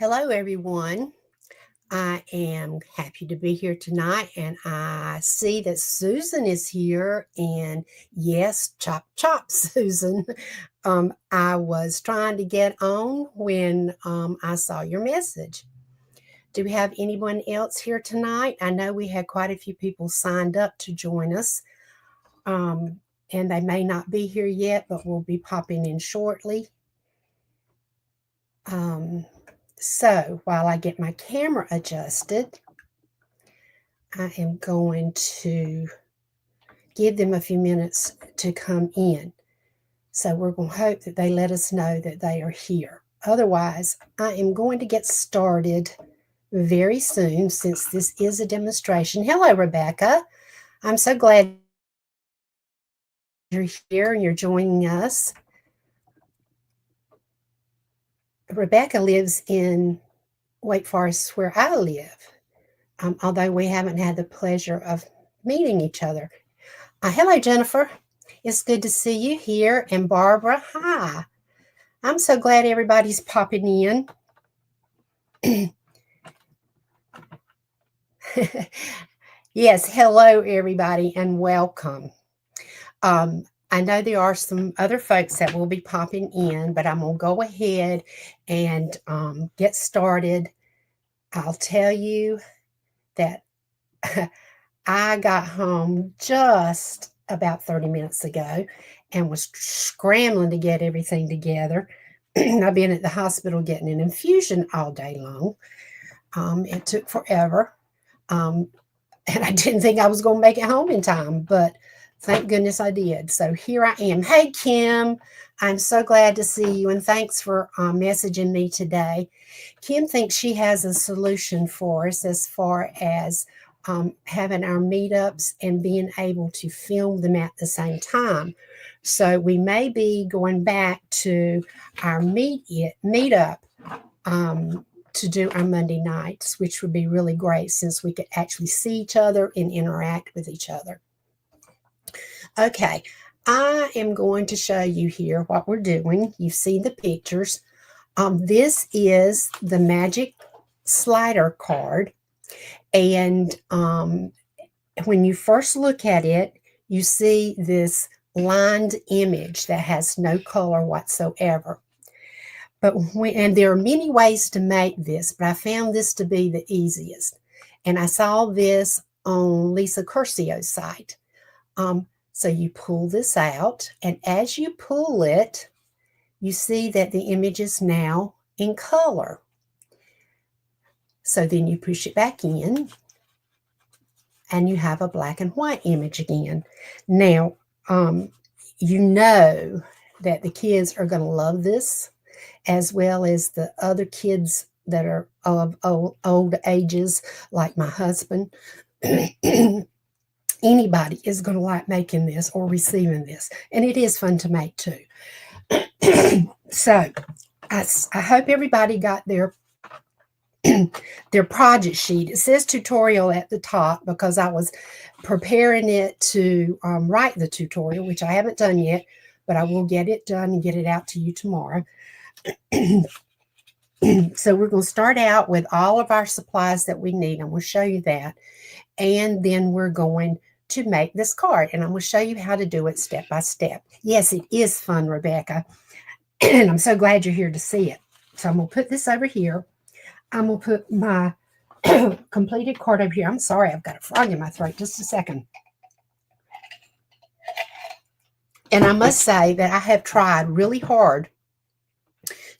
Hello, everyone. I am happy to be here tonight, and I see that Susan is here. And yes, chop chop, Susan. I was trying to get on when I saw your message. Do we have anyone else here tonight? I know we had quite a few people signed up to join us, um, and they may not be here yet, but we'll be popping in shortly. Um, so while I get my camera adjusted, I am going to give them a few minutes to come in. So we're going to hope that they let us know that they are here. Otherwise, I am going to get started very soon since this is a demonstration. Hello, Rebecca. I'm so glad you're here and you're joining us. Rebecca lives in Wake Forest, where I live, although we haven't had the pleasure of meeting each other. Hello, Jennifer. It's good to see you here. And Barbara, hi. I'm so glad everybody's popping in. Yes, hello, everybody, and welcome. I know there are some other folks that will be popping in, but I'm going to go ahead and get started. I'll tell you that I got home just about 30 minutes ago and was scrambling to get everything together. I've been at the hospital getting an infusion all day long. It took forever. And I didn't think I was going to make it home in time, but thank goodness I did. So here I am. Hey, Kim, I'm so glad to see you, and thanks for messaging me today. Kim thinks she has a solution for us as far as having our meetups and being able to film them at the same time. So we may be going back to our meetup to do our Monday nights, which would be really great since we could actually see each other and interact with each other. Okay, I am going to show you here what we're doing. You've seen the pictures. This is the magic slider card. And when you first look at it, you see this lined image that has no color whatsoever. And there are many ways to make this, but I found this to be the easiest. And I saw this on Lisa Curcio's site. So you pull this out, and as you pull it, you see that the image is now in color. So then you push it back in, and you have a black and white image again. Now, you know that the kids are going to love this, as well as the other kids that are of old ages, like my husband. Anybody is going to like making this or receiving this, and it is fun to make too. So I hope everybody got their project sheet. It says tutorial at the top because I was preparing it to write the tutorial, which I haven't done yet, but I will get it done and get it out to you tomorrow. So we're going to start out with all of our supplies that we need, and we'll show you that. And then we're going to make this card, and I'm going to show you how to do it step by step. Yes, it is fun, Rebecca, and I'm so glad you're here to see it. So I'm going to put this over here. I'm going to put my completed card over here. I'm sorry, I've got a frog in my throat. Just a second. And I must say that I have tried really hard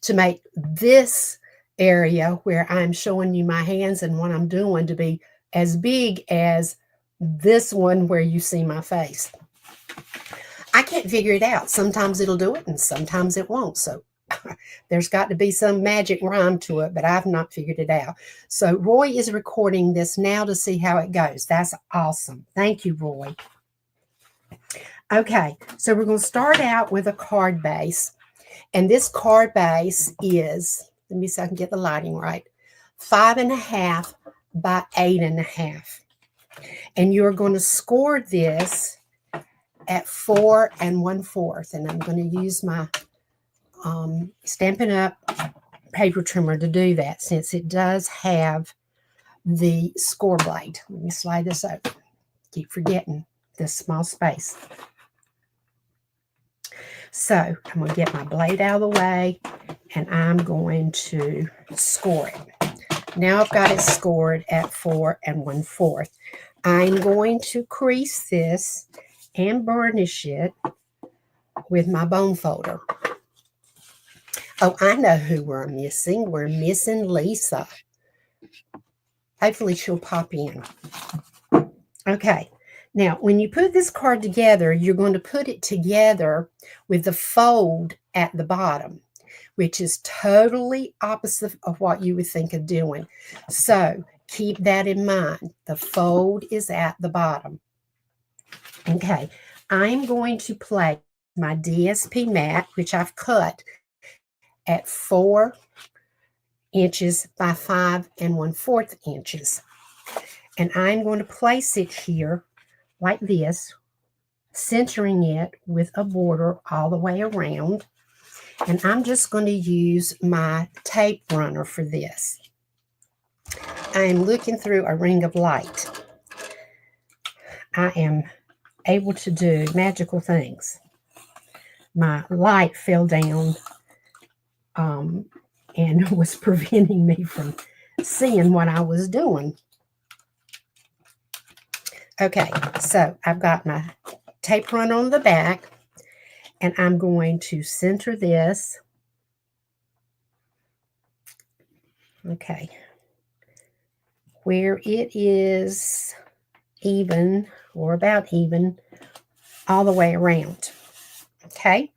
to make this area where I'm showing you my hands and what I'm doing to be as big as this one where you see my face. I can't figure it out. Sometimes it'll do it and sometimes it won't. So there's got to be some magic rhyme to it, but I've not figured it out. So Roy is recording this now to see how it goes. That's awesome. Thank you, Roy. Okay, so we're going to start out with a card base. And this card base is, let me see if I can get the lighting right, 5.5 by 8.5. And you're going to score this at 4 1/4. And I'm going to use my Stampin' Up! paper trimmer to do that, since it does have the score blade. Let me slide this over. Keep forgetting this small space. So I'm going to get my blade out of the way, and I'm going to score it. Now I've got it scored at 4 1/4. I'm going to crease this and burnish it with my bone folder. Oh, I know who we're missing. We're missing Lisa. Hopefully she'll pop in. Okay. Now, when you put this card together, you're going to put it together with the fold at the bottom, which is totally opposite of what you would think of doing. So keep that in mind. The fold is at the bottom. Okay. I'm going to place my DSP mat, which I've cut at 4 inches by 5 1/4 inches. And I'm going to place it here like this, centering it with a border all the way around. And I'm just going to use my tape runner for this. I'm looking through a ring of light. I am able to do magical things. My light fell down and was preventing me from seeing what I was doing. Okay, so I've got my tape run on the back, and I'm going to center this. Okay, where it is even, or about even, all the way around. Okay,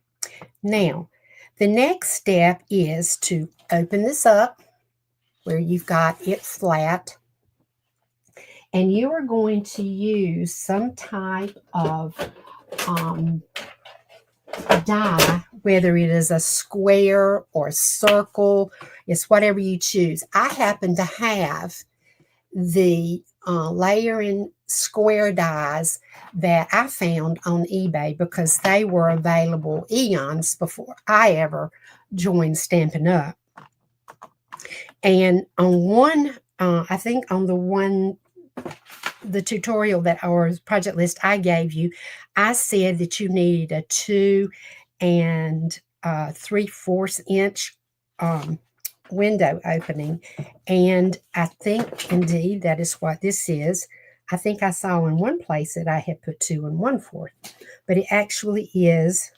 now the next step is to open this up where you've got it flat, and you are going to use some type of die, whether it is a square or a circle. It's whatever you choose. I happen to have the layering square dies that I found on eBay because they were available eons before I ever joined Stampin' Up. And on one, I think on the tutorial that, or project list I gave you, I said that you needed a 2 3/4 inch window opening, and I think indeed that is what this is. I think I saw in one place that I had put 2 1/4, but it actually is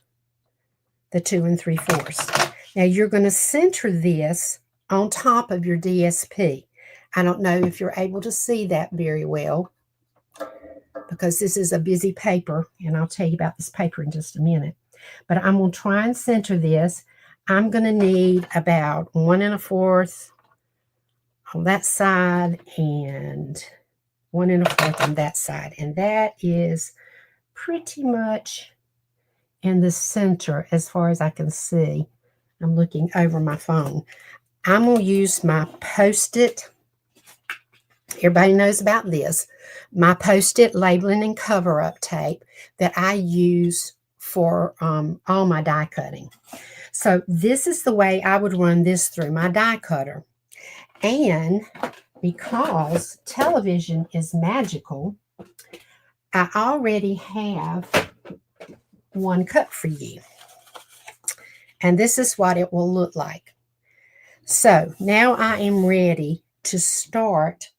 the 2 3/4. Now you're going to center this on top of your DSP. I don't know if you're able to see that very well because this is a busy paper, and I'll tell you about this paper in just a minute. But I'm going to try and center this. I'm going to need about 1 1/4 on that side and 1 1/4 on that side. And that is pretty much in the center as far as I can see. I'm looking over my phone. I'm going to use my Post-it. Everybody knows about this. My Post-it labeling and cover-up tape that I use for all my die cutting. So this is the way I would run this through my die cutter. And because television is magical, I already have one cut for you. And this is what it will look like. So now I am ready to start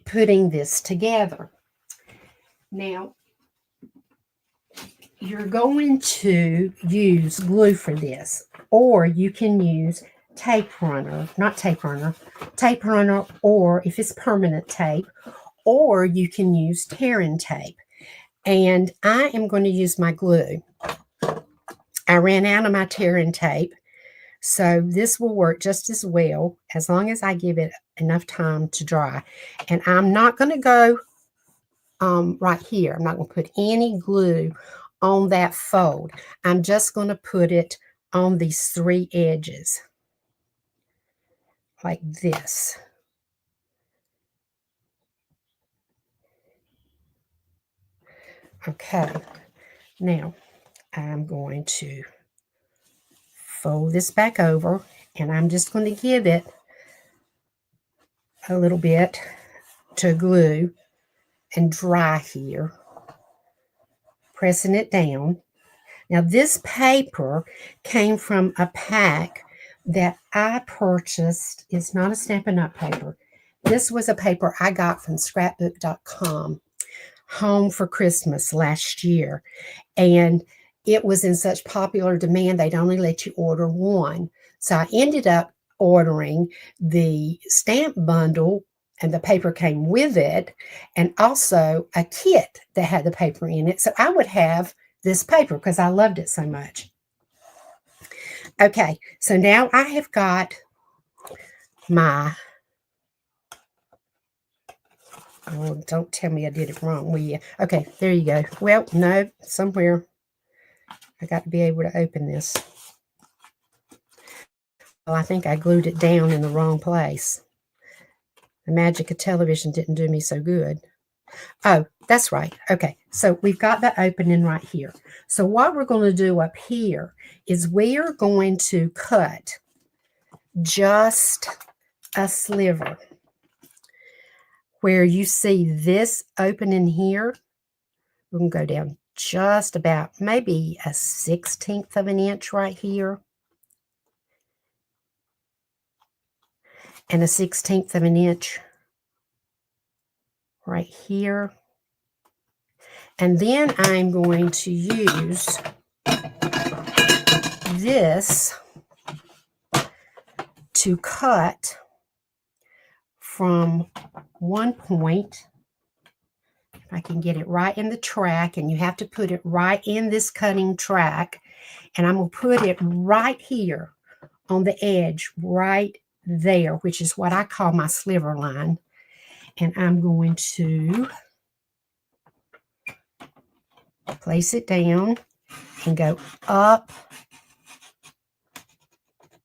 putting this together. Now, you're going to use glue for this, or you can use tape runner, or if it's permanent tape, or you can use tearing tape. And I am going to use my glue. I ran out of my tearing tape, so this will work just as well as long as I give it enough time to dry. And I'm not going to go right here. I'm not going to put any glue on that fold. I'm just going to put it on these 3 edges like this. Okay, now I'm going to fold this back over, And I'm just going to give it a little bit to glue and dry here. Pressing it down. Now this paper came from a pack that I purchased. It's not a Stampin' Up! Paper. This was a paper I got from scrapbook.com home for Christmas last year. And it was in such popular demand, they'd only let you order one. So I ended up ordering the stamp bundle, and the paper came with it, and also a kit that had the paper in it. So I would have this paper because I loved it so much. Okay, so now I have got my, oh, don't tell me I did it wrong, will you? Okay, there you go. Well, no, somewhere I got to be able to open this. Well, I think I glued it down in the wrong place. The magic of television didn't do me so good. Oh, that's right. Okay, so we've got the opening right here. So what we're going to do up here is we are going to cut just a sliver. Where you see this opening here, we're going to go down just about maybe a 1/16 of an inch right here. And a 1/16 of an inch right here. And then I'm going to use this to cut from one point. If I can get it right in the track, and you have to put it right in this cutting track. And I'm going to put it right here on the edge, right there, which is what I call my sliver line. And I'm going to place it down and go up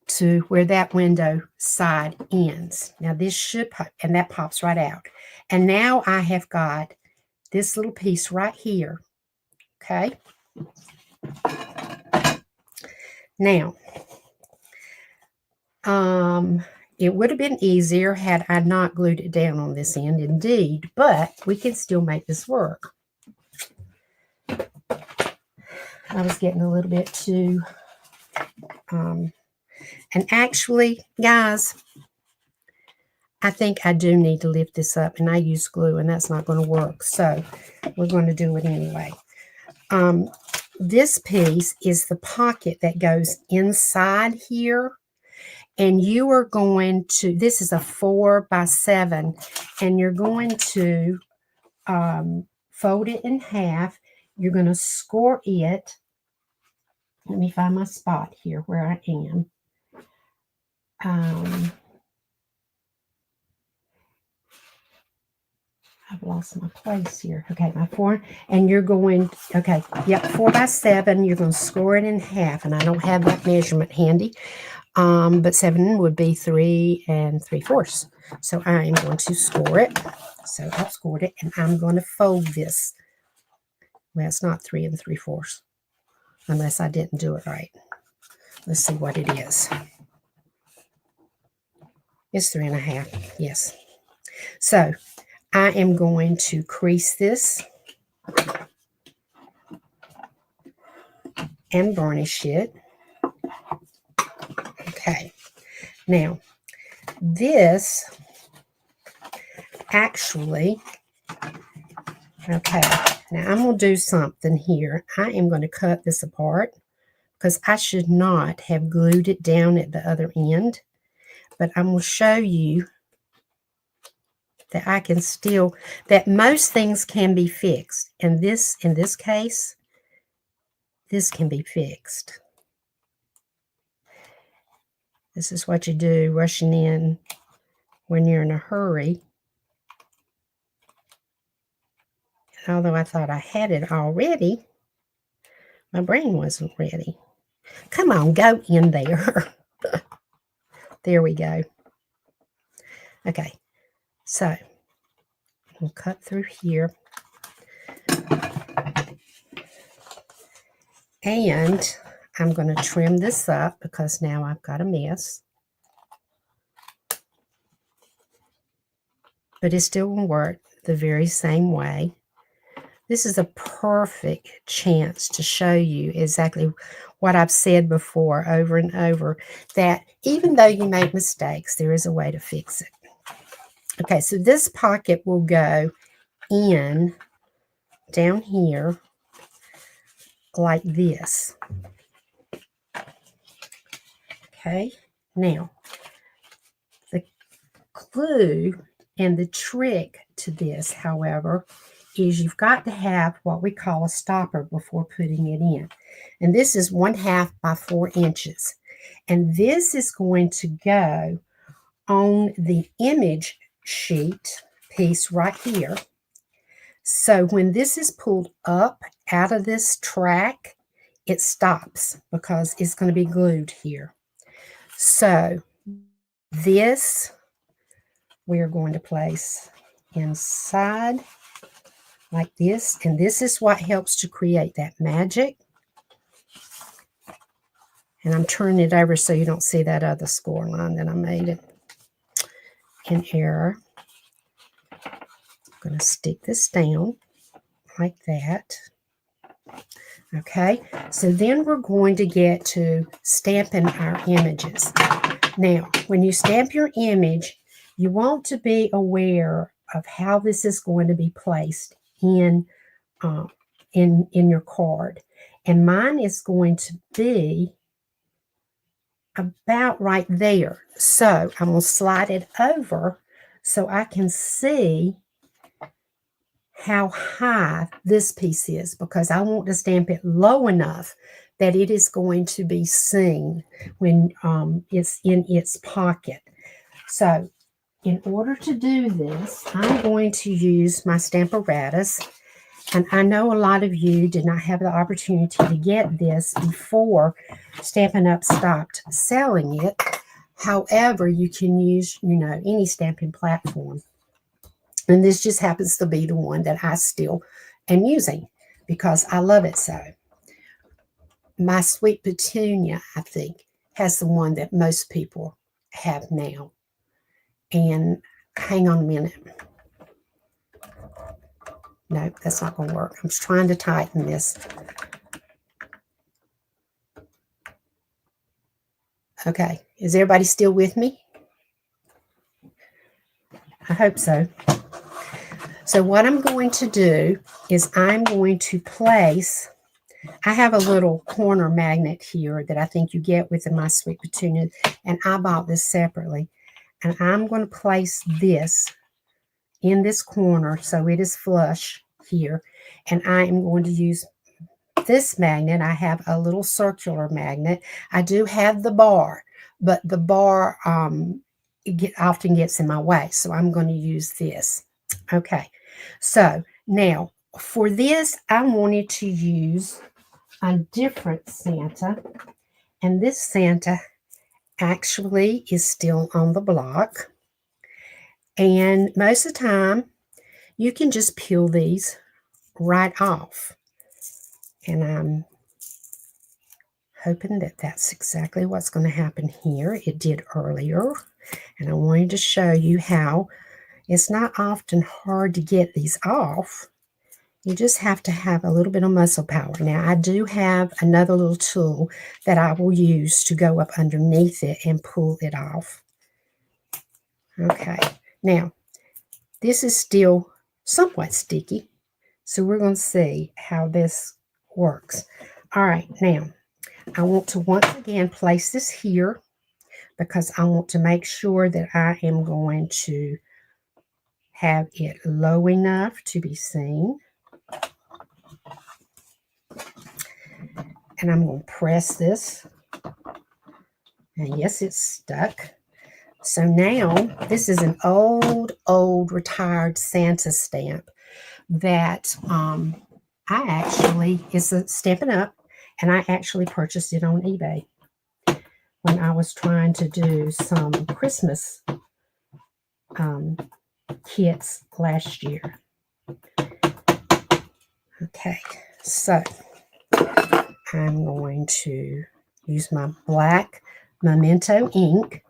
to where that window side ends. Now this should pop, and that pops right out. And now I have got this little piece right here. Okay. Now, it would have been easier had I not glued it down on this end, indeed, but we can still make this work. I was getting a little bit too, and actually, guys, I think I do need to lift this up, and I use glue, and that's not going to work, so we're going to do it anyway. This piece is the pocket that goes inside here. And you are going to, this is a 4x7, and you're going to fold it in half. You're going to score it. Let me find my spot here where I am. I've lost my place here. Okay, my 4, and you're going, okay, yep, 4x7. You're going to score it in half, and I don't have that measurement handy. But 7 would be 3 3/4. So I am going to score it. So I've scored it, and I'm going to fold this. Well, it's not 3 3/4, unless I didn't do it right. Let's see what it is. It's 3 1/2. Yes. So I am going to crease this and varnish it. Okay, now this actually, okay, now I'm going to do something here. I am going to cut this apart because I should not have glued it down at the other end, but I'm going to show you that I can still, that most things can be fixed. And this, in this case, this can be fixed. This is what you do, rushing in when you're in a hurry. And although I thought I had it already, my brain wasn't ready. Come on, go in there. There we go. Okay, so we'll cut through here. And I'm going to trim this up because now I've got a mess. but it still will work the very same way. This is a perfect chance to show you exactly what I've said before over and over, that even though you make mistakes, there is a way to fix it. Okay, so this pocket will go in down here like this. Okay, now the clue and the trick to this, however, is you've got to have what we call a stopper before putting it in. And this is 1/2 by 4 inches. And this is going to go on the image sheet piece right here. So when this is pulled up out of this track, it stops because it's going to be glued here. So this we're going to place inside like this, and this is what helps to create that magic. And I'm turning it over so you don't see that other score line that I made it in error. I'm going to stick this down like that. Okay, so then we're going to get to stamping our images. Now, when you stamp your image, you want to be aware of how this is going to be placed in your card. And mine is going to be about right there. So I'm going to slide it over so I can see how high this piece is, because I want to stamp it low enough that it is going to be seen when it's in its pocket. So in order to do this, I'm going to use my Stamparatus. And I know a lot of you did not have the opportunity to get this before Stampin' Up! Stopped selling it. However, you can use, any stamping platform. And this just happens to be the one that I still am using because I love it so. My Sweet Petunia, I think, has the one that most people have now. And hang on a minute. No, that's not going to work. I'm just trying to tighten this. Okay, is everybody still with me? I hope so. So what I'm going to do is I'm going to place, I have a little corner magnet here that I think you get with the My Sweet Petunia, and I bought this separately. And I'm going to place this in this corner so it is flush here. And I am going to use this magnet. I have a little circular magnet. I do have the bar, but the bar often gets in my way. So I'm going to use this. Okay. So now for this, I wanted to use a different Santa. And this Santa actually is still on the block. And most of the time, you can just peel these right off. And I'm hoping that that's exactly what's going to happen here. It did earlier. And I wanted to show you how it's not often hard to get these off. You just have to have a little bit of muscle power. Now, I do have another little tool that I will use to go up underneath it and pull it off. Okay. Now, this is still somewhat sticky, so we're going to see how this works. All right, now, I want to once again place this here because I want to make sure that I am going to have it low enough to be seen. And I'm going to press this. And yes, it's stuck. So now, this is an old retired Santa stamp that it's a Stampin' Up! And I actually purchased it on eBay when I was trying to do some Christmas kits last year. Okay, so I'm going to use my black Memento ink.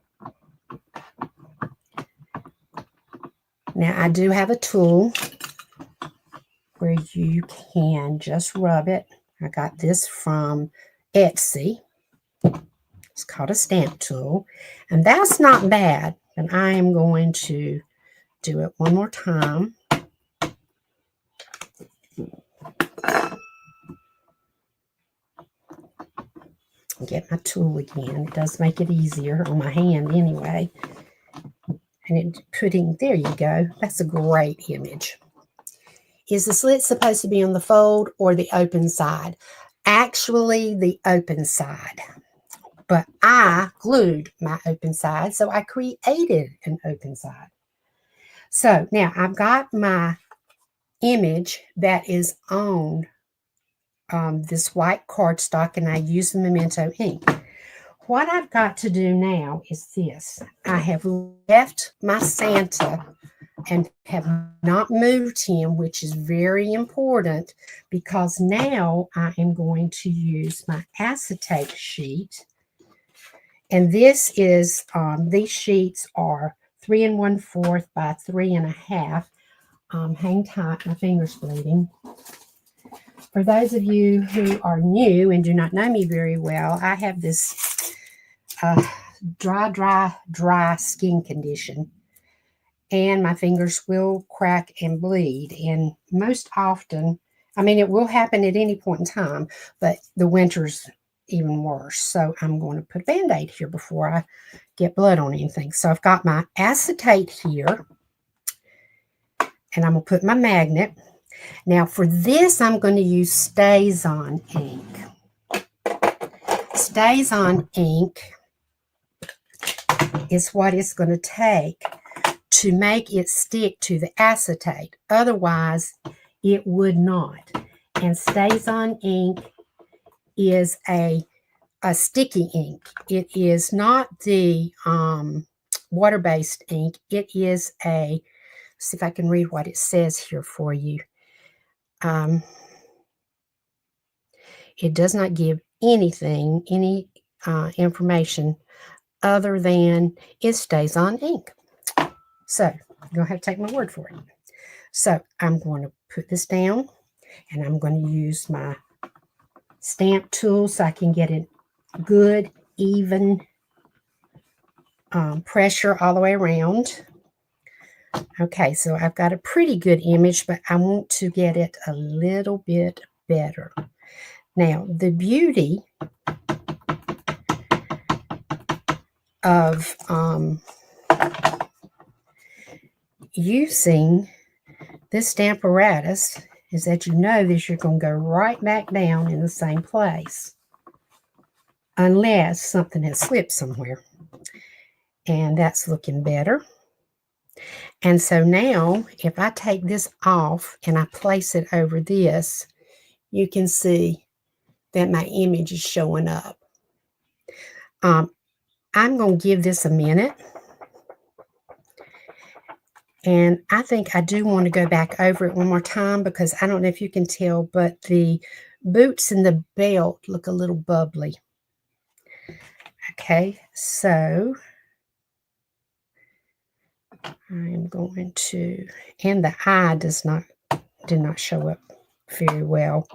Now, I do have a tool where you can just rub it. I got this from Etsy. It's called a stamp tool. And that's not bad, but I am going to do it one more time. Get my tool again. It does make it easier on my hand anyway. And there you go. That's a great image. Is the slit supposed to be on the fold or the open side? Actually, the open side. But I glued my open side, so I created an open side. So now I've got my image that is on this white cardstock, and I use the Memento ink. What I've got to do now is this. I have left my Santa and have not moved him, which is very important because now I am going to use my acetate sheet. And this is, these sheets are 3 1/4 by 3 1/2. Hang tight, my finger's bleeding. For those of you who are new and do not know me very well, I have this dry skin condition. And my fingers will crack and bleed. And most often, I mean, it will happen at any point in time, but the winter's even worse. So I'm going to put a Band-Aid here before I get blood on anything. So I've got my acetate here. And I'm going to put my magnet. Now for this, I'm going to use StazOn ink. StazOn ink is what it's going to take to make it stick to the acetate. Otherwise, it would not. And StazOn ink is a sticky ink. It is not the water-based ink. It is a, see if I can read what it says here for you. It does not give anything, any information other than it StazOn ink. So you're going to have to take my word for it. So I'm going to put this down and I'm going to use my stamp tool so I can get a good, even pressure all the way around. Okay, so I've got a pretty good image, but I want to get it a little bit better. Now, the beauty of using this Stamparatus is that you know that you're going to go right back down in the same place unless something has slipped somewhere. And that's looking better. And so now if I take this off and I place it over this, you can see that my image is showing up. I'm going to give this a minute. And I think I do want to go back over it one more time because I don't know if you can tell, but the boots and the belt look a little bubbly. Okay, so I'm going to, and the eye did not show up very well.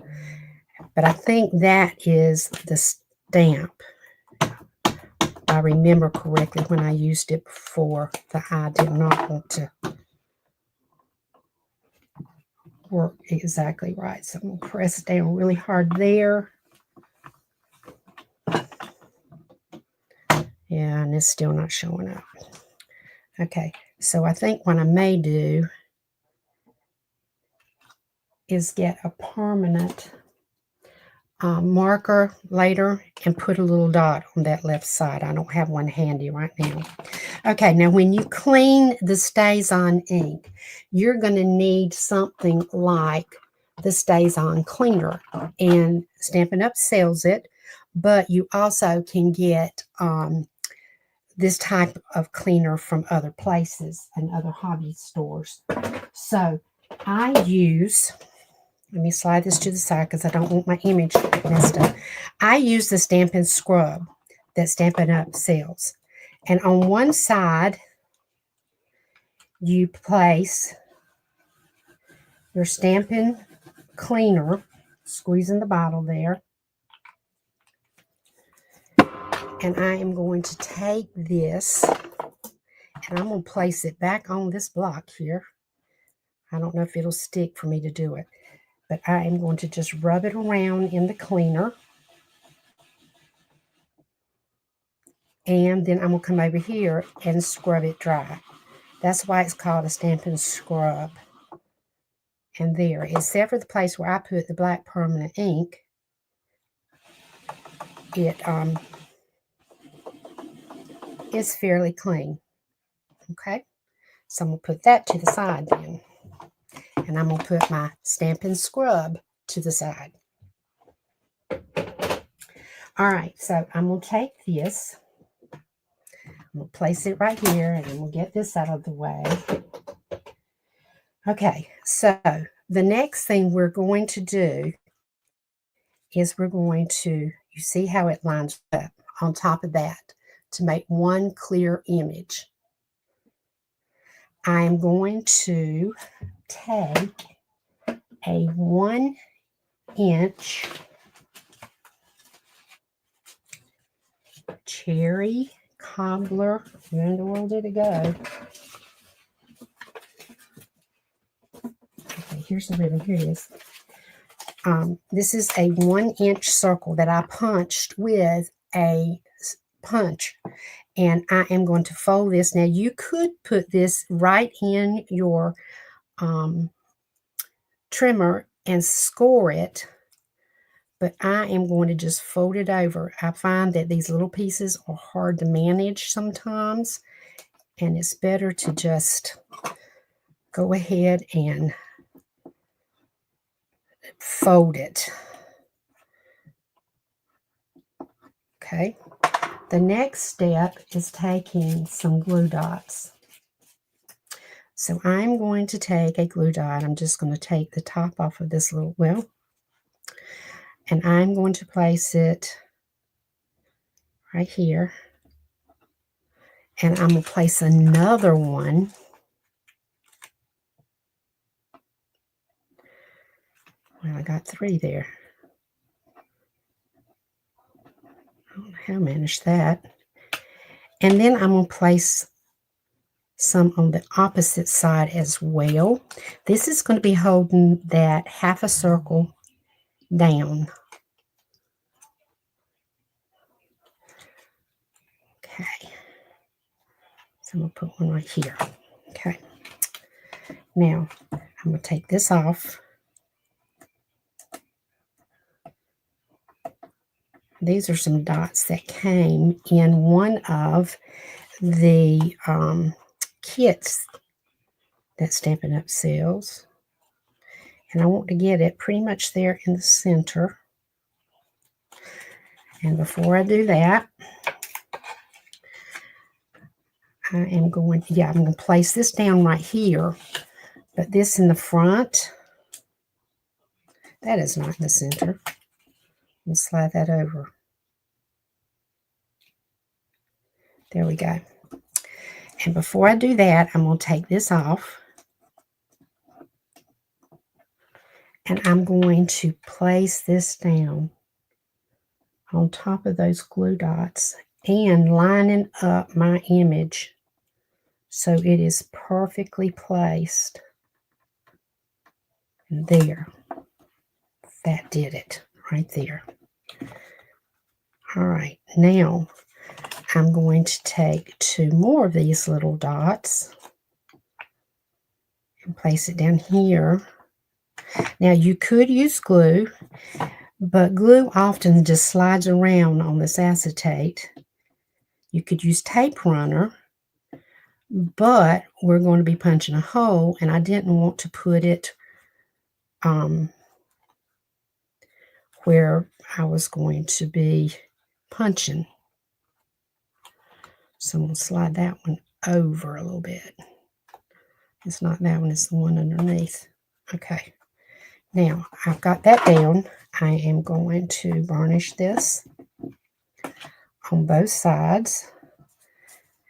But I think that is the stamp. I remember correctly when I used it before, the eye did not want to work exactly right. So I'm going to press down really hard there. Yeah, and it's still not showing up. Okay, so I think what I may do is get a permanent marker later and put a little dot on that left side. I don't have one handy right now. Okay, now when you clean the StazOn ink, you're going to need something like the StazOn cleaner, and Stampin' Up! Sells it, but you also can get this type of cleaner from other places and other hobby stores. So I use, let me slide this to the side because I don't want my image messed up. I use the Stampin' Scrub that Stampin' Up! Sells. And on one side, you place your Stampin' Cleaner, squeezing the bottle there. And I am going to take this and I'm going to place it back on this block here. I don't know if it'll stick for me to do it, but I am going to just rub it around in the cleaner. And then I'm going to come over here and scrub it dry. That's why it's called a Stampin' Scrub. And there, except for the place where I put the black permanent ink, it is fairly clean. Okay, so I'm going to put that to the side then. And I'm going to put my Stampin' Scrub to the side. All right, so I'm going to take this. I'm going to place it right here, and then we'll get this out of the way. Okay, so the next thing we're going to do is we're going to, you see how it lines up on top of that to make one clear image. I am going to take a 1-inch cherry cobbler. Where in the world did it go? Okay, here's the ribbon. Here it is. This is a 1-inch circle that I punched with a punch. And I am going to fold this. Now, you could put this right in your trimmer and score it, but I am going to just fold it over. I find that these little pieces are hard to manage sometimes, and it's better to just go ahead and fold it. Okay. The next step is taking some glue dots. So I'm going to take a glue dot. I'm just going to take the top off of this little, well, and I'm going to place it right here. And I'm going to place another one. Well, I got 3 there. I don't know how I managed that. And then I'm going to place some on the opposite side as well. This is going to be holding that half a circle down. Okay. So I'm going to put one right here. Okay. Now, I'm going to take this off. These are some dots that came in one of the kits that Stampin' Up! Sells. And I want to get it pretty much there in the center. And before I do that, I'm going to place this down right here. But this in the front, that is not in the center. We'll slide that over. There we go. And before I do that, I'm going to take this off. And I'm going to place this down on top of those glue dots and lining up my image so it is perfectly placed. And there. That did it right there. All right, now I'm going to take 2 more of these little dots and place it down here. Now, you could use glue, but glue often just slides around on this acetate. You could use tape runner, but we're going to be punching a hole, and I didn't want to put it where I was going to be punching. So I'm going to slide that one over a little bit. It's not that one, it's the one underneath. Okay. Now, I've got that down. I am going to varnish this on both sides.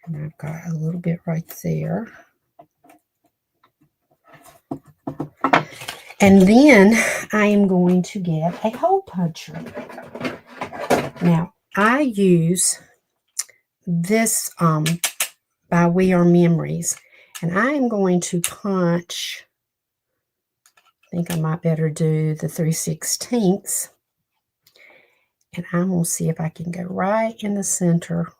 And I've got a little bit right there. And then I am going to get a hole puncher. Now, I use this by We Are Memories. And I am going to punch, I think I might better do the 3/16. And I'm going to see if I can go right in the center.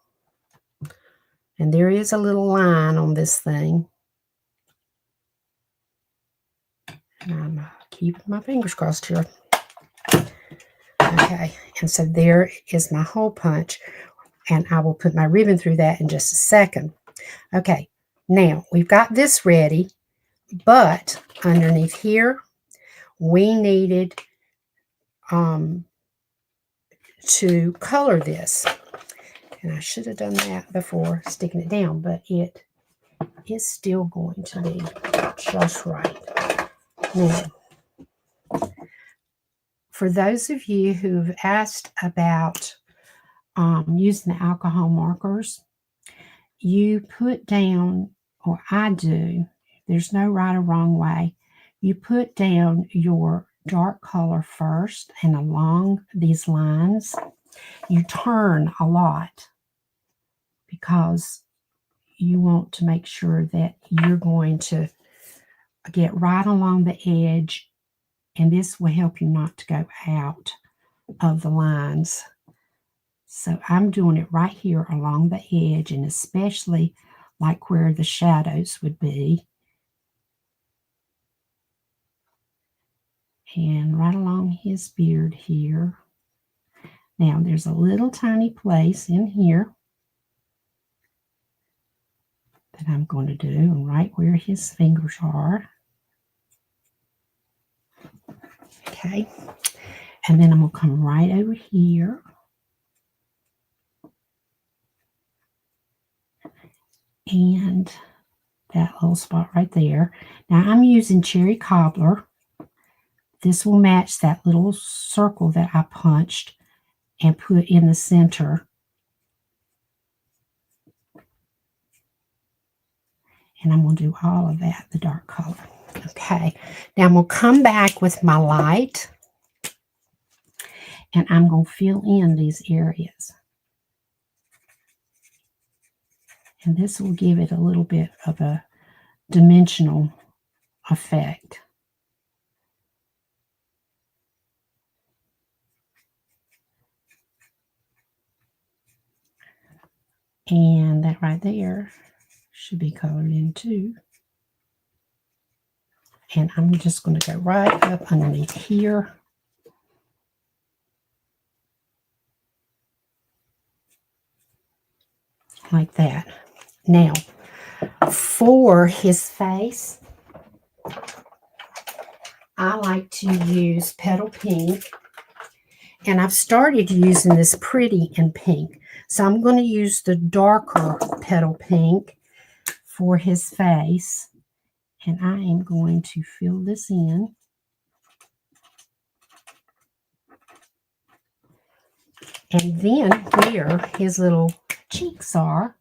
And there is a little line on this thing. And I'm keeping my fingers crossed here. Okay, and so there is my hole punch. And I will put my ribbon through that in just a second. Okay, now we've got this ready, but underneath here, we needed to color this. And I should have done that before sticking it down, but it is still going to be just right. Now, for those of you who've asked about using the alcohol markers, you put down, or I do, there's no right or wrong way, you put down your dark color first, and along these lines, you turn a lot because you want to make sure that you're going to get right along the edge, and this will help you not to go out of the lines. So I'm doing it right here along the edge, and especially like where the shadows would be. And right along his beard here. Now there's a little tiny place in here that I'm going to do right where his fingers are. Okay. And then I'm going to come right over here. And that little spot right there. Now I'm using cherry cobbler. This will match that little circle that I punched and put in the center. And I'm going to do all of that, the dark color. Okay, now I'm going to come back with my light. And I'm going to fill in these areas. And this will give it a little bit of a dimensional effect. And that right there should be colored in too. And I'm just going to go right up underneath here. Like that. Now, for his face, I like to use Petal Pink. And I've started using this Pretty in pink. So I'm going to use the darker Petal Pink for his face. And I am going to fill this in. And then where his little cheeks are,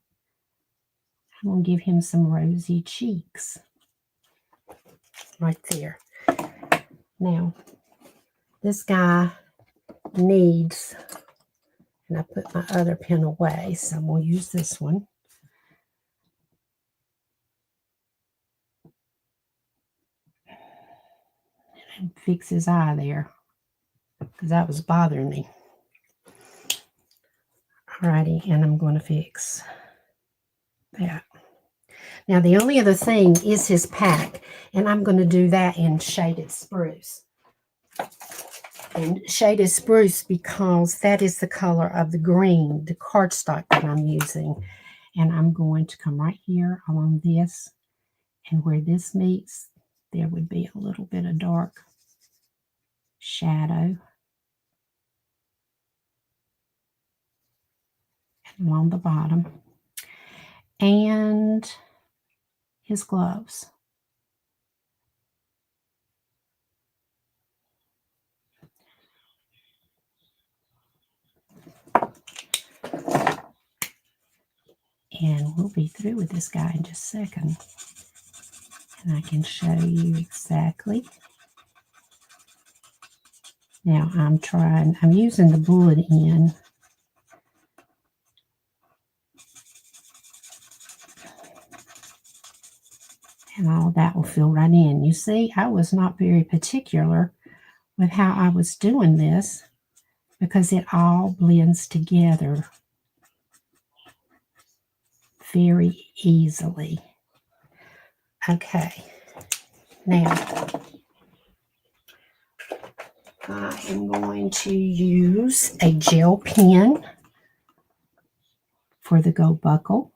I'm going to give him some rosy cheeks. Right there. Now, this guy needs, and I put my other pen away, so I'm going to use this one. And fix his eye there, because that was bothering me. Alrighty, and I'm going to fix that. Now, the only other thing is his pack, and I'm going to do that in Shaded Spruce. And Shaded Spruce because that is the color of the green, the cardstock that I'm using. And I'm going to come right here along this, and where this meets, there would be a little bit of dark shadow. And along the bottom. And his gloves. And we'll be through with this guy in just a second. And I can show you exactly Now I'm using the bullet end. And all that will fill right in. You see, I was not very particular with how I was doing this because it all blends together very easily. Okay, now I am going to use a gel pen for the Go Buckle.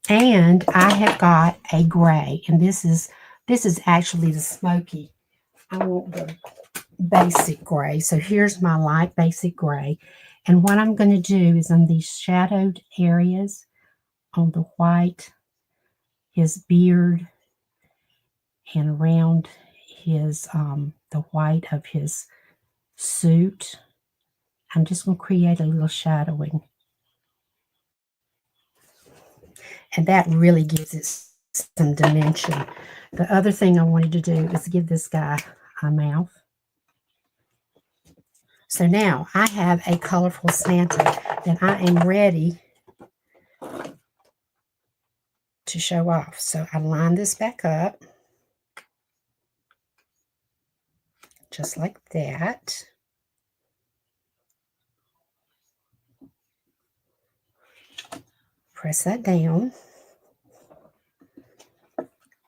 And I have got a gray, and this is actually the smoky. I want the basic gray. So here's my light basic gray. And what I'm going to do is on these shadowed areas on the white, his beard, and around his the white of his suit, I'm just going to create a little shadowing. And that really gives it some dimension. The other thing I wanted to do is give this guy a mouth. So now I have a colorful Santa that I am ready to show off. So I line this back up just like that. Press that down.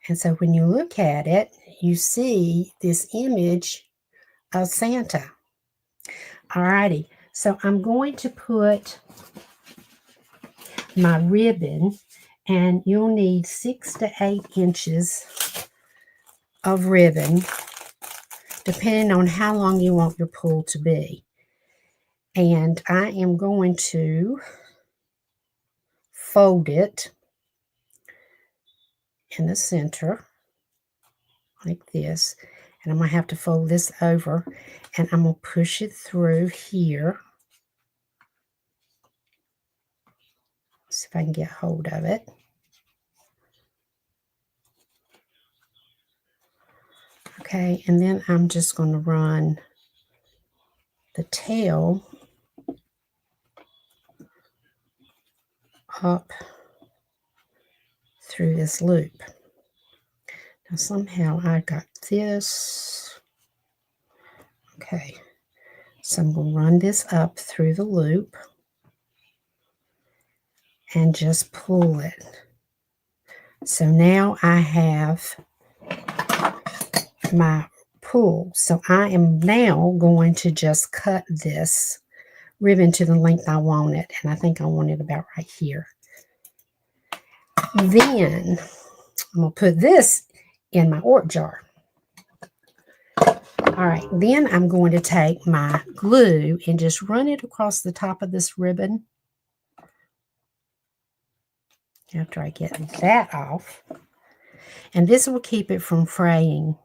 And so when you look at it, you see this image of Santa. Alrighty, so I'm going to put my ribbon, and you'll need 6 to 8 inches of ribbon, depending on how long you want your pull to be. And I am going to fold it in the center like this. And I'm going to have to fold this over, and I'm going to push it through here. See if I can get hold of it. Okay, and then I'm just going to run the tail up through this loop. Now somehow I got this. Okay, so I'm going to run this up through the loop and just pull it. So now I have my pull. So I am now going to just cut this ribbon to the length I want it. And I think I want it about right here. Then I'm going to put this in my orb jar. All right, then I'm going to take my glue and just run it across the top of this ribbon. After I get that off. And this will keep it from fraying.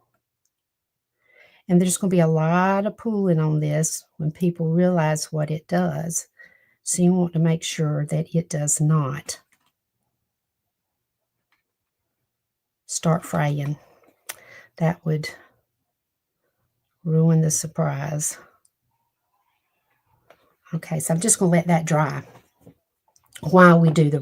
And there's going to be a lot of pulling on this when people realize what it does. So you want to make sure that it does not start fraying. That would ruin the surprise. Okay, so I'm just going to let that dry while we do the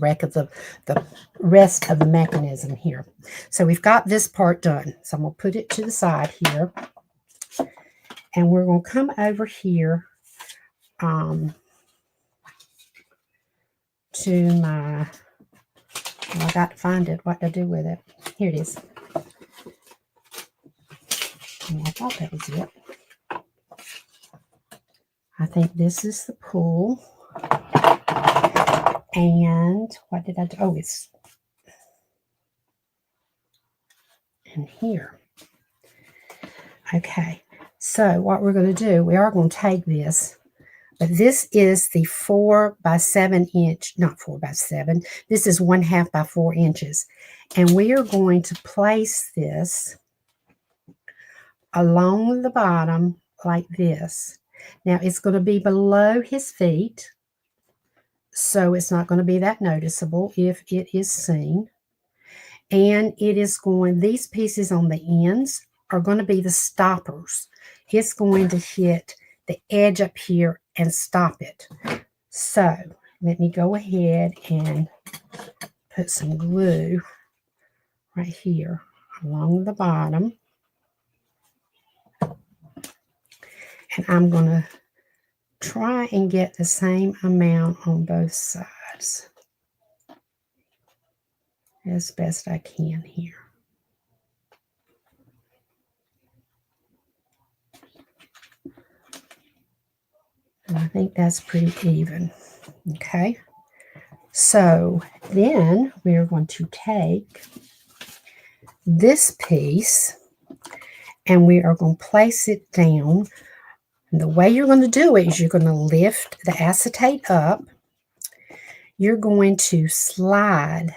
rest of the mechanism here. So we've got this part done. So I'm going to put it to the side here. And we're going to come over here to my, well, I got to find it, what to do with it. Here it is. Oh, I thought that was it. I think this is the pull. And what did I do? Oh, it's in here. Okay, so what we're going to do, we are going to take this, but this is the 4 by 7 inch, not 4 by 7, this is 1/2 by 4 inches. And we are going to place this along the bottom like this. Now it's going to be below his feet, so it's not going to be that noticeable if it is seen. And it is going, these pieces on the ends are going to be the stoppers. It's going to hit the edge up here and stop it. So let me go ahead and put some glue right here along the bottom. And I'm going to try and get the same amount on both sides as best I can here. And I think that's pretty even. Okay. So then we're going to take this piece and we are going to place it down. And the way you're going to do it is you're going to lift the acetate up. You're going to slide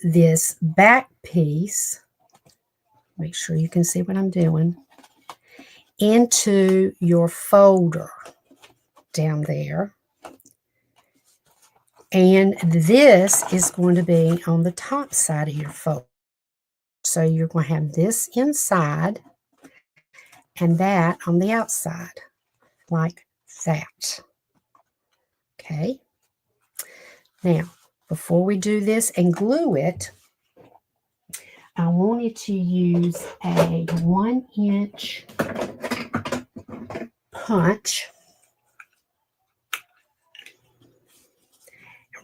this back piece, make sure you can see what I'm doing, into your folder down there. And this is going to be on the top side of your folder. So you're going to have this inside and that on the outside, like that. Okay. Now, before we do this and glue it, I wanted to use a 1-inch punch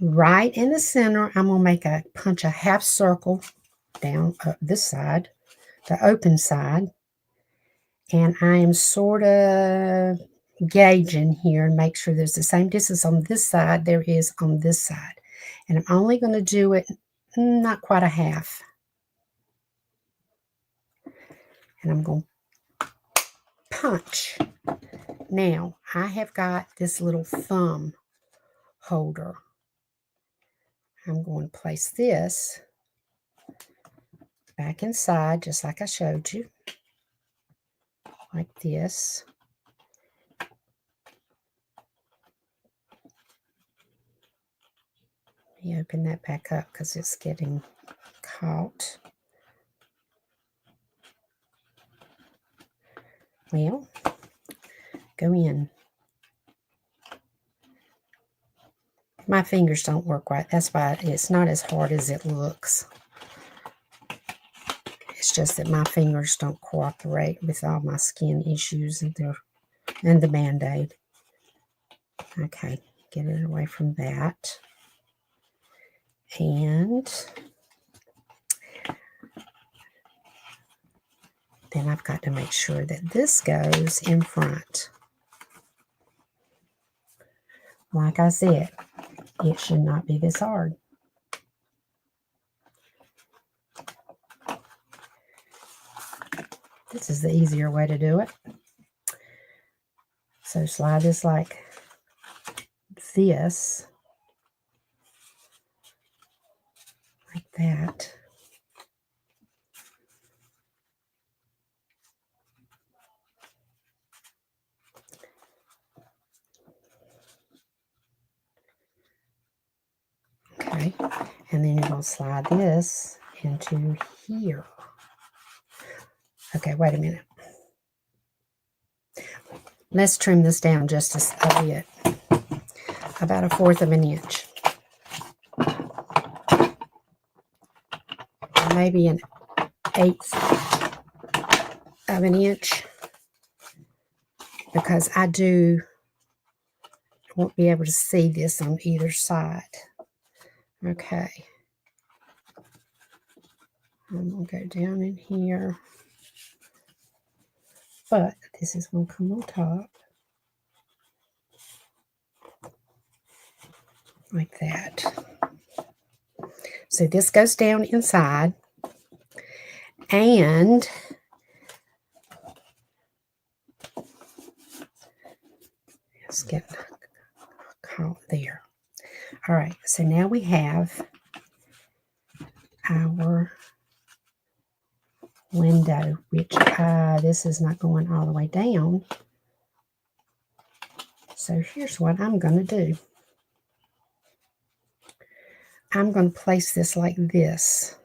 right in the center. I'm going to punch a half circle down up this side, the open side, and I am sort of gauging here and make sure there's the same distance on this side there is on this side. And I'm only going to do it not quite a half. And I'm going to punch. Now, I have got this little thumb holder. I'm going to place this back inside, just like I showed you, like this. Let me open that back up because it's getting caught. Well, go in. My fingers don't work right. That's why it's not as hard as it looks. It's just that my fingers don't cooperate with all my skin issues and the Band-Aid. Okay, get it away from that. And then I've got to make sure that this goes in front. Like I said, it should not be this hard. This is the easier way to do it. So slide this like this, like that. Okay, and then you're going to slide this into here. Okay, wait a minute. Let's trim this down just a bit, about 1/4 of an inch. Maybe an 1/8 of an inch, because I won't be able to see this on either side. Okay. I'm going to go down in here. But this is going to come on top. Like that. So this goes down inside. And it's getting caught there. All right. So now we have our window, which this is not going all the way down. So here's what I'm going to do. I'm going to place this like this.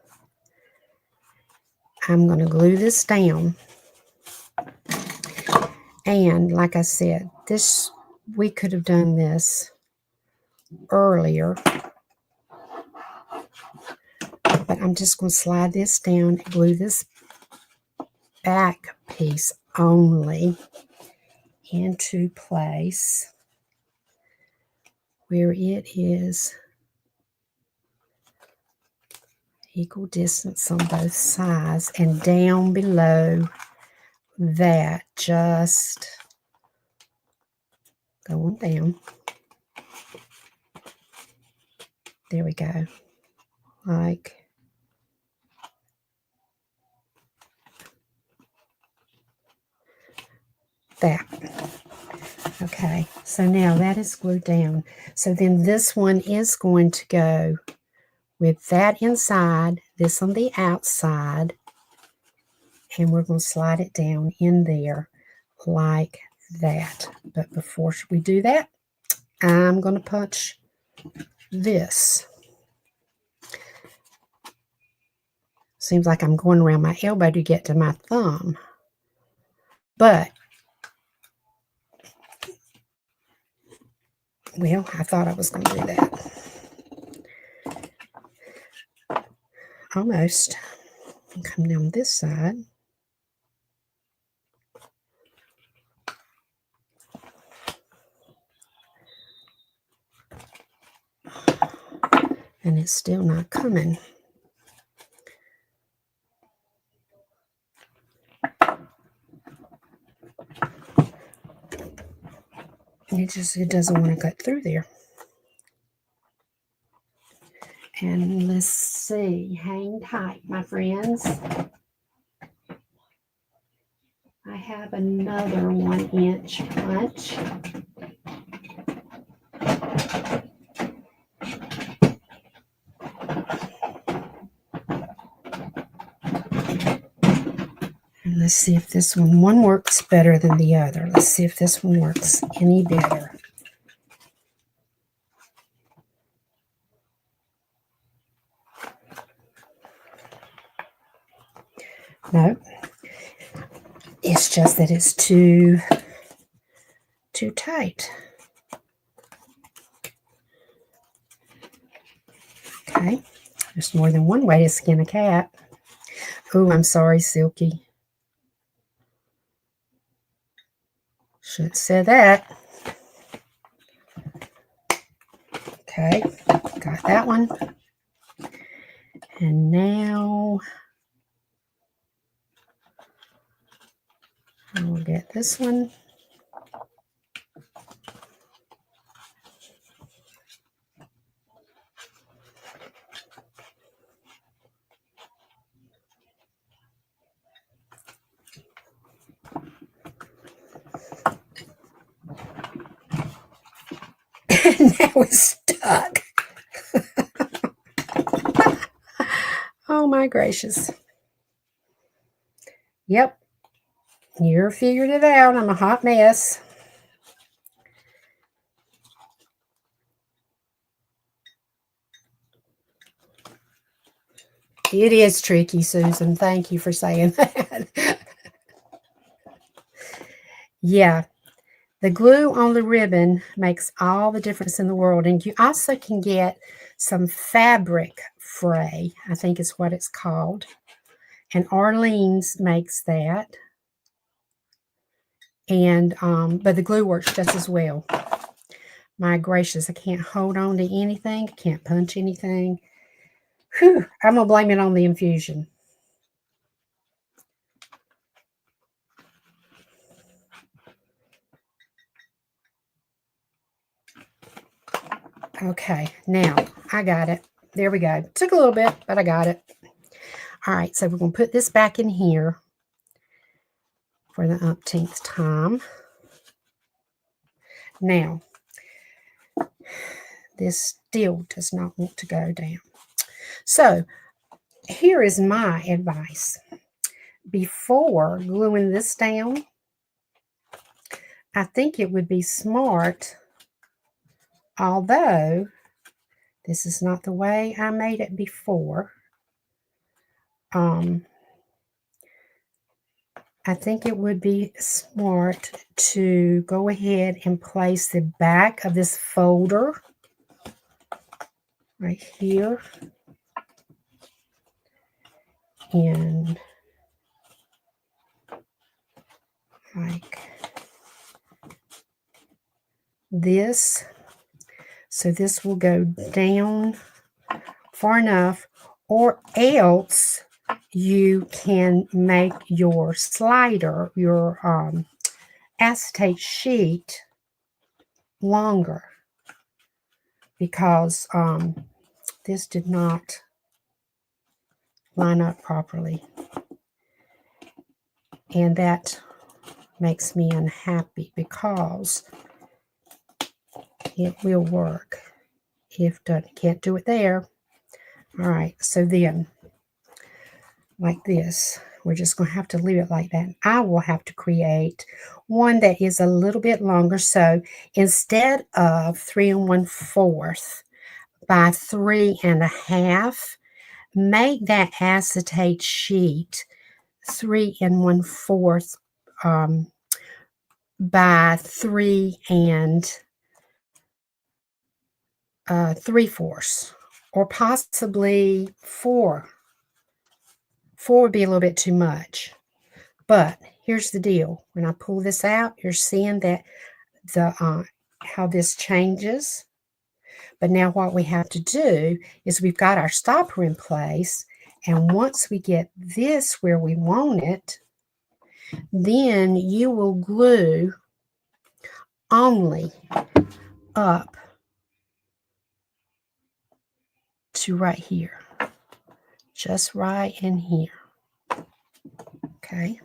I'm going to glue this down. And like I said, we could have done this earlier. But I'm just going to slide this down and glue this back piece only into place where it is equal distance on both sides, and down below that, just go on down. There we go. Like that. Okay, so now that is glued down. So then this one is going to go with that inside, this on the outside, and we're going to slide it down in there like that. But before we do that, I'm going to punch this. Seems like I'm going around my elbow to get to my thumb. But, well, I thought I was going to do that. Almost. Come down this side. And it's still not coming. It doesn't want to cut through there. And let's see, hang tight, my friends. I have another 1-inch punch. And let's see if this one works better than the other. Let's see if this one works any better. No, it's just that it's too tight. Okay, there's more than one way to skin a cat. Oh, I'm sorry, Silky. Should have said that. Okay, got that one. And now I will get this one. And now it's stuck. Oh my gracious. Yep. You figured it out. I'm a hot mess. It is tricky, Susan. Thank you for saying that. Yeah. The glue on the ribbon makes all the difference in the world. And you also can get some fabric fray, I think is what it's called. And Arlene's makes that. And but the glue works just as well. My gracious, I can't hold on to anything. I can't punch anything. Whew, I'm going to blame it on the infusion. Okay, now I got it. There we go. Took a little bit, but I got it. All right, so we're going to put this back in here for the umpteenth time. Now, this still does not want to go down. So, here is my advice. Before gluing this down, I think it would be smart, although this is not the way I made it before. I think it would be smart to go ahead and place the back of this folder right here in like this. So this will go down far enough, or else you can make your slider, your acetate sheet longer, because this did not line up properly, and that makes me unhappy because it will work if done. Can't do it there. All right, so then like this, we're just going to have to leave it like that. I will have to create one that is a little bit longer. So instead of 3 1/4 by 3 1/2, make that acetate sheet 3 1/4 by 3 3/4, or possibly 4. 4 would be a little bit too much. But here's the deal. When I pull this out, you're seeing that the how this changes. But now what we have to do is we've got our stopper in place, and once we get this where we want it, then you will glue only up to right here, just right in here, okay?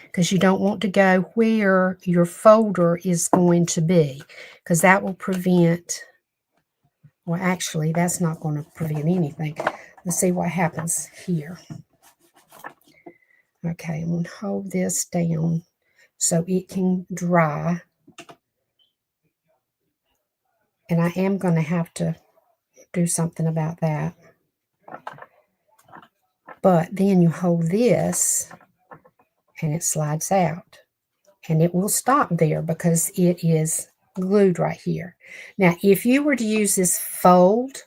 Because you don't want to go where your folder is going to be, because that will prevent, well, actually, that's not going to prevent anything. Let's see what happens here. Okay, I'm going to hold this down so it can dry. And I am going to have to do something about that. But then you hold this and it slides out. And it will stop there because it is glued right here. Now, if you were to use this fold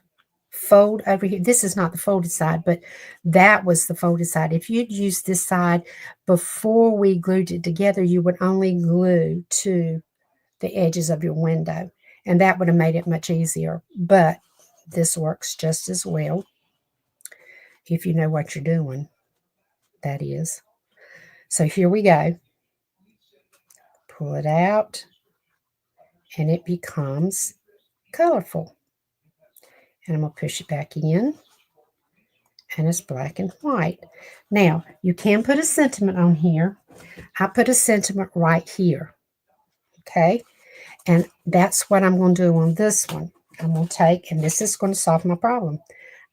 over here, this is not the folded side, but that was the folded side. If you'd used this side before we glued it together, you would only glue to the edges of your window, and that would have made it much easier. But this works just as well if you know what you're doing, that is. So here we go. Pull it out, and it becomes colorful. And I'm going to push it back in, and it's black and white. Now, you can put a sentiment on here. I put a sentiment right here, okay? And that's what I'm going to do on this one. I'm going to take, and this is going to solve my problem.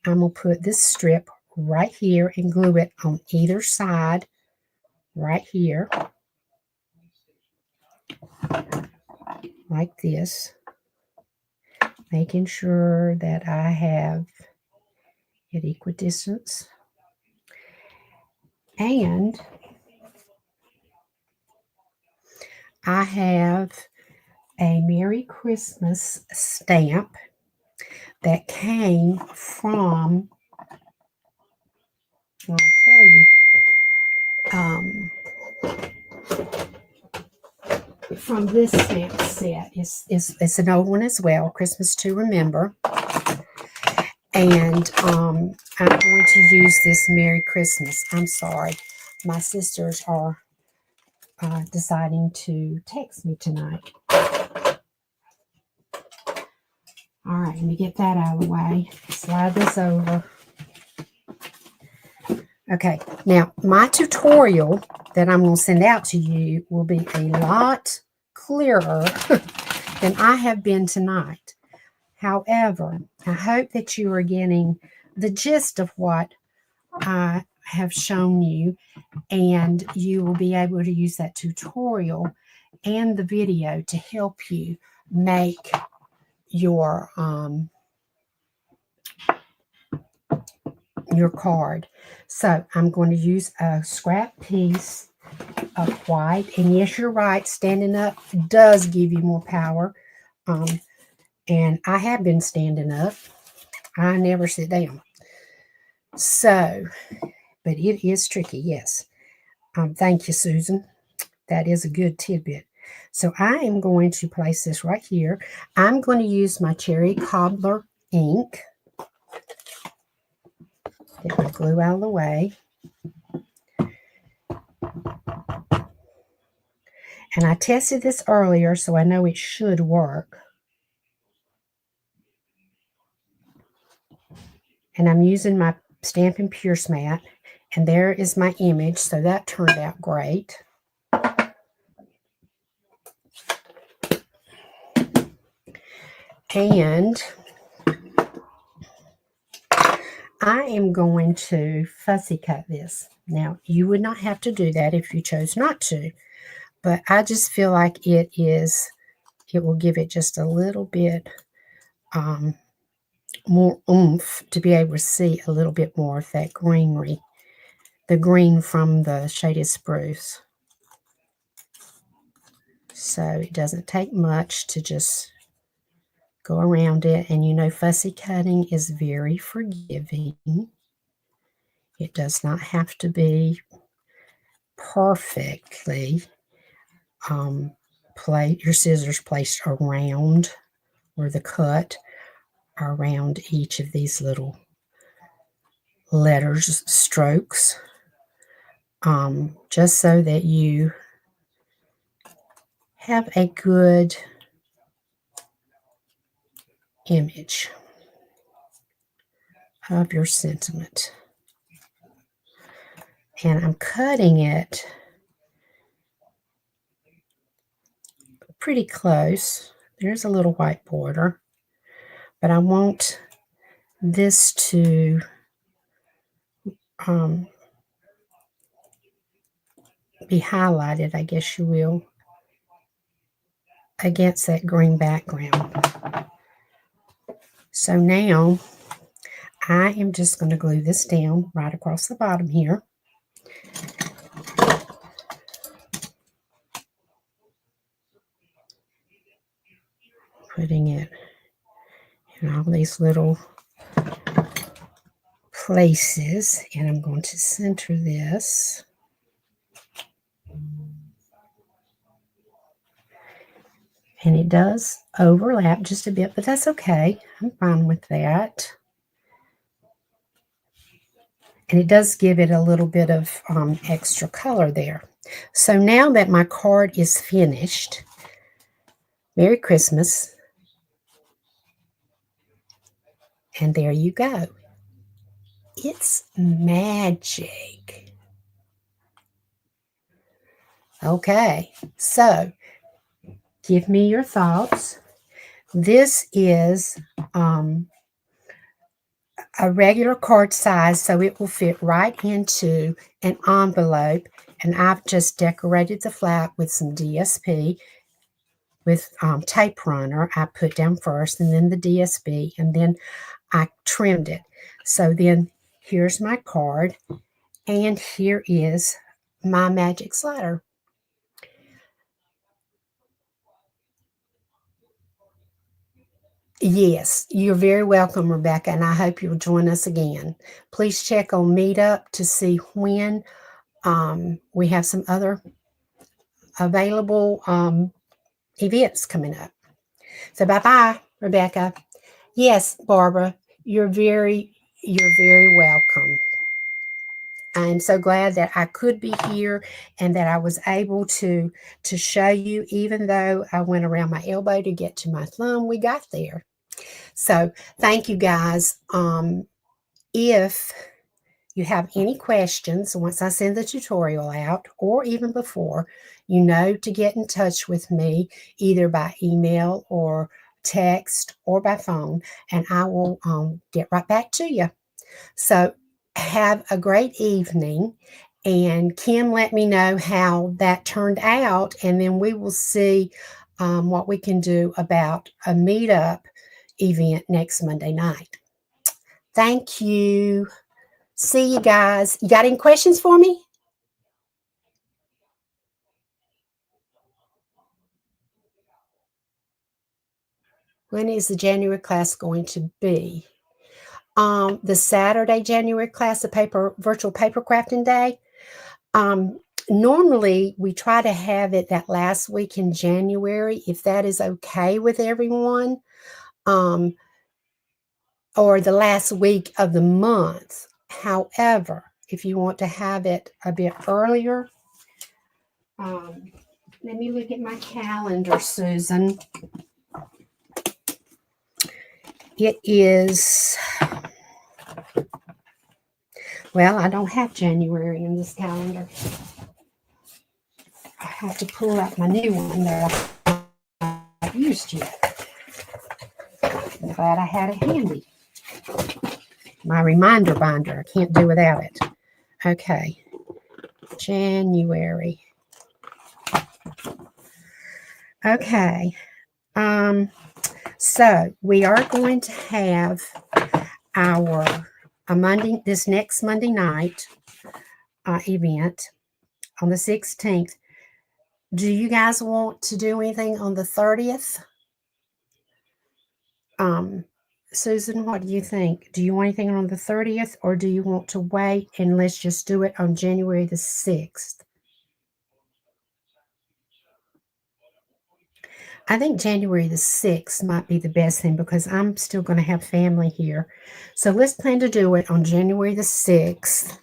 I'm going to put this strip right here and glue it on either side right here, like this, making sure that I have it equidistant. And I have a Merry Christmas stamp that came from, I'll tell you, from this stamp set. It's an old one as well, Christmas to Remember. And I'm going to use this Merry Christmas. I'm sorry. My sisters are deciding to text me tonight. All right, let me get that out of the way. Slide this over. Okay, now my tutorial that I'm going to send out to you will be a lot clearer than I have been tonight. However, I hope that you are getting the gist of what I have shown you, and you will be able to use that tutorial and the video to help you make your card. So I'm going to use a scrap piece of white. And yes, you're right, standing up does give you more power. And I have been standing up. I never sit down. So, but it is tricky, yes. Thank you, Susan. That is a good tidbit. So I am going to place this right here. I'm going to use my Cherry Cobbler ink. Get my glue out of the way. And I tested this earlier, so I know it should work. And I'm using my Stampin' Pierce mat. And there is my image, so that turned out great. And I am going to fussy cut this. Now, you would not have to do that if you chose not to, but I just feel like it will give it just a little bit more oomph to be able to see a little bit more of that greenery, the green from the shaded spruce. So it doesn't take much to just go around it. And you know, fussy cutting is very forgiving. It does not have to be perfectly your scissors placed around or the cut around each of these little letters, strokes, just so that you have a good image of your sentiment. And I'm cutting it pretty close. There's a little white border, but I want this to be highlighted, I guess you will, against that green background. So now I am just going to glue this down right across the bottom here. Putting it in all these little places, and I'm going to center this. And it does overlap just a bit, but that's okay. I'm fine with that. And it does give it a little bit of extra color there. So now that my card is finished, Merry Christmas. And there you go. It's magic. Okay, so give me your thoughts. This is a regular card size, so it will fit right into an envelope. And I've just decorated the flap with some DSP with tape runner. I put down first, and then the DSP, and then I trimmed it. So then here's my card, and here is my magic slider. Yes, you're very welcome, Rebecca, and I hope you'll join us again. Please check on Meetup to see when we have some other available events coming up. So bye-bye, Rebecca. Yes, Barbara, you're very welcome. I'm so glad that I could be here and that I was able to show you, even though I went around my elbow to get to my thumb, we got there. So thank you guys. If you have any questions, once I send the tutorial out or even before, you know to get in touch with me either by email or text or by phone, and I will get right back to you. So have a great evening, and Kim, let me know how that turned out, and then we will see what we can do about a meetup event next Monday night. Thank you. See you guys. You got any questions for me? When is the January class going to be? The Saturday January class, the virtual paper crafting day. Normally we try to have it that last week in January, if that is okay with everyone, or the last week of the month. However, if you want to have it a bit earlier, let me look at my calendar, Susan. It is, well, I don't have January in this calendar. I have to pull out my new one that I haven't used yet. I'm glad I had it handy. My reminder binder. I can't do without it. Okay. January. Okay. So we are going to have this next Monday night event on the 16th. Do you guys want to do anything on the 30th? Susan, what do you think? Do you want anything on the 30th, or do you want to wait and let's just do it on January the 6th? I think January the 6th might be the best thing because I'm still going to have family here. So let's plan to do it on January the 6th.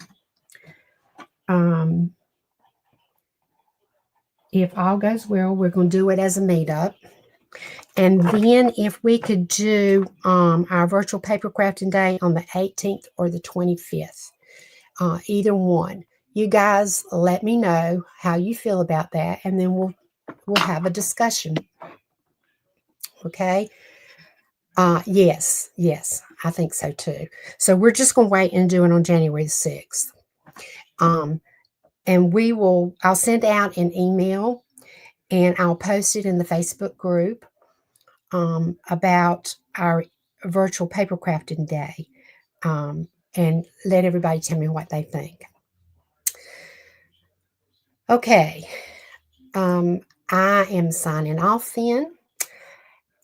If all goes well, we're going to do it as a meetup. And then if we could do our virtual paper crafting day on the 18th or the 25th, either one. You guys let me know how you feel about that, and then we'll have a discussion. Okay? Yes, I think so too. So we're just going to wait and do it on January the 6th. And I'll send out an email and I'll post it in the Facebook group about our virtual paper crafting day, and let everybody tell me what they think. Okay. I am signing off then,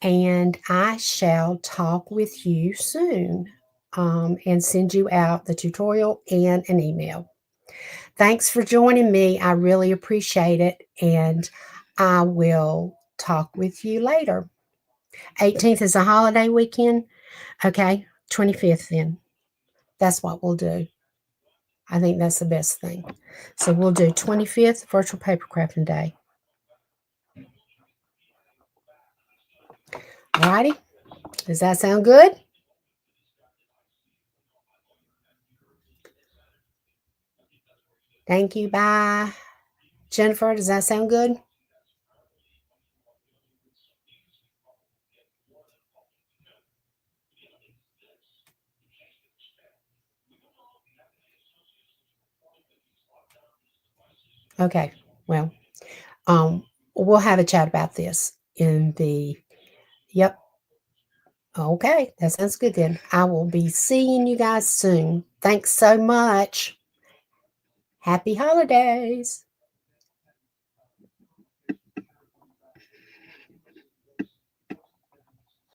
and I shall talk with you soon, and send you out the tutorial and an email. Thanks for joining me. I really appreciate it, and I will talk with you later. 18th is a holiday weekend. Okay, 25th then. That's what we'll do. I think that's the best thing. So we'll do 25th, Virtual Paper Crafting Day. Alrighty? Does that sound good? Thank you. Bye. Jennifer, does that sound good? Okay. Well, we'll have a chat about this yep. Okay. That sounds good then. I will be seeing you guys soon. Thanks so much. Happy holidays.